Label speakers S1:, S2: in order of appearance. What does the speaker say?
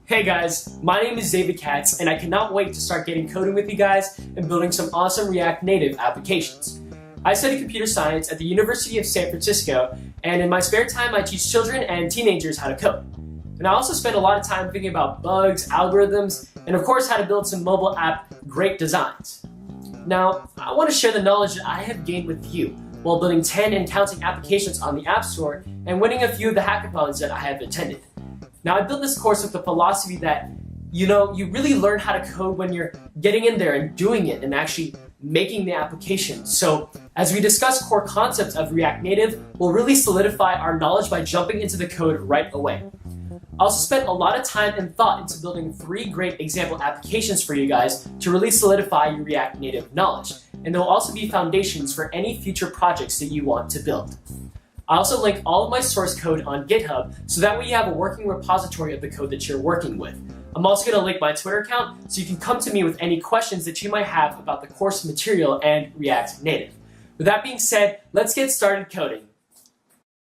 S1: Hey guys, my name is David Katz, and I cannot wait to start getting coding with you guys and building some awesome React Native applications. I study computer science at the University of San Francisco, and in my spare time I teach children and teenagers how to code. And I also spend a lot of time thinking about bugs, algorithms, and of course how to build some mobile app great designs. Now, I want to share the knowledge that I have gained with you while building 10 and counting applications on the App Store and winning a few of the hackathons that I have attended. Now, I built this course with the philosophy that, you really learn how to code when you're getting in there and doing it and actually making the application. So, as we discuss core concepts of React Native, we'll really solidify our knowledge by jumping into the code right away. I also spent a lot of time and thought into building 3 great example applications for you guys to really solidify your React Native knowledge, and they'll also be foundations for any future projects that you want to build. I also link all of my source code on GitHub, so that way you have a working repository of the code that you're working with. I'm also going to link my Twitter account, so you can come to me with any questions that you might have about the course material and React Native. With that being said, let's get started coding.